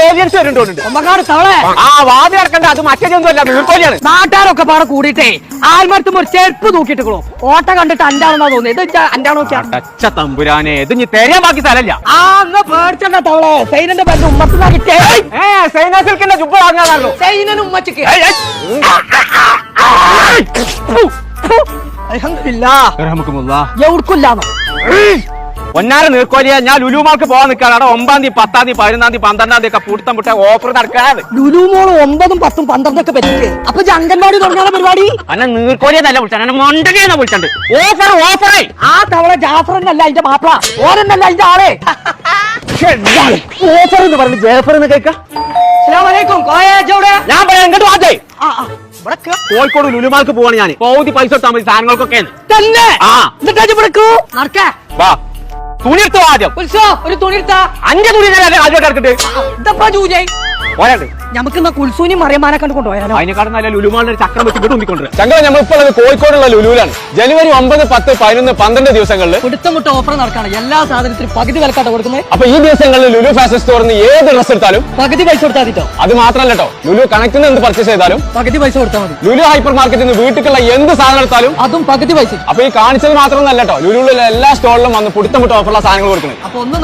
Agency വരുന്നുണ്ട്. ആ വാതിൽ അടക്കണ്ട, അത് മറ്റേതൊന്നുമല്ല, നീർക്കോലിയാണ്. നാട്ടുകാരൊക്കെ പാടെ കൂടിയിട്ടേ ആൽമരത്തും ഒരു ചെരുപ്പ് തൂക്കിയിട്ടോ ഓട്ട കണ്ടിട്ട് അഞ്ചാണെന്നാ തോന്നുന്നത്. ഇത് അഞ്ചാണോ? തമ്പുരാനെ, ഇത് ഇനി തരാൻ ബാക്കി സ്ഥലമില്ല. ആ എന്നാ പേടിച്ചണ്ട തവളെ. സൈനന്റെ ബന്ധു ഉമ്മത്തിനാ കിട്ടേ. സൈനാസിൽക്കിന്റെ ജുബ്ബ വാങ്ങാതാണല്ലോ. സൈനനും ഉമ്മച്ചിക്ക് എവിടക്കില്ലാന്നോ ഒന്നാര നീർക്കോലിയ. ഞാൻ ലുലുമാൾക്ക് പോകാൻ നിൽക്കാണ്. 9-ാം തീയതി, 10-ാം തീയതി, 11-ാം തീയതി, 12-ാം തീയതി ഒക്കെ പൂട്ടം മുട്ട ഓഫർ നടക്കാതെ. ലുലുമോള് 9, 10, 12 ഒക്കെ പറ്റില്ലേ? അപ്പൊ അംഗൻവാടി തുടങ്ങാനുള്ള പരിപാടി അന്നെ നീർക്കോലിയ നല്ല വിളിച്ചാണ്, മൊണ്ടകയെന്നാ വിളിച്ചത്. ഓഫറായി. ആ തവള ജാഫറന്നല്ല അതിന്റെ മാപ്പിള, ഓരെന്നല്ല അതിന്റെ ആളെ. ഓഫർ എന്ന് പറഞ്ഞു ജേഫർ എന്ന് കേൾക്കാം. ഞാൻ പറയാം, ഇങ്ങോട്ട് വാജേ. കോഴിക്കോട് ലുലുമാൾക്ക് പോവാണ് ഞാൻ. പൗതി പൈസ കൊടുത്താൽ മതി സാധനങ്ങൾക്കൊക്കെ. തന്നെ വാ, തുണി എടുത്തോ ആദ്യം. ഒരു തുണി എടുത്താ 5 തുണി ആദ്യം കിടക്കട്ടെ. നമുക്ക് കുൽസൂനി മറിയമാനെ കണ്ടു കൊണ്ടുപോയാലോ? അതിനെക്കാളും നല്ല ലുലുമാളിന്റെ ഒരു ചക്രം വെച്ച് കൊണ്ടുവന്നിട്ടുണ്ട്. ഞങ്ങൾ നമ്മളിപ്പോൾ കോഴിക്കോടുള്ള ലുലുവിലാണ്. ജനുവരി 9, 10, 11, 12 ദിവസങ്ങളിൽ പിടുത്തമുട്ട ഓഫർ നടക്കാണ്. എല്ലാ സാധനത്തിനും പകുതി വിലക്കാട്ട് കൊടുക്കുന്നത്. അപ്പൊ ഈ ദിവസങ്ങളിൽ ലുലു ഫാഷൻ സ്റ്റോറിന് ഏത് ഡ്രസ് എടുത്താലും പകുതി പൈസ കൊടുത്താൽ മതിട്ടോ. അത് മാത്രമല്ല കേട്ടോ, ലുലു കണക്റ്റിൽ നിന്ന് എന്ത് പർച്ചേസ് ചെയ്താലും പകുതി പൈസ കൊടുത്താൽ മതി. ലുലു ഹൈപ്പർ മാർക്കറ്റിൽ നിന്ന് വീട്ടിലുള്ള എന്ത് സാധനം എടുത്താലും അതും പകുതി പൈസ. അപ്പൊ ഈ കാണിച്ചത് മാത്രമല്ല കേട്ടോ, ലുലുവിലുള്ള എല്ലാ സ്റ്റോറിലും വന്ന് പിടുത്തമുട്ട ഓഫറുള്ള സാധനങ്ങൾ കൊടുക്കുന്നത്. അപ്പൊ ഒന്ന്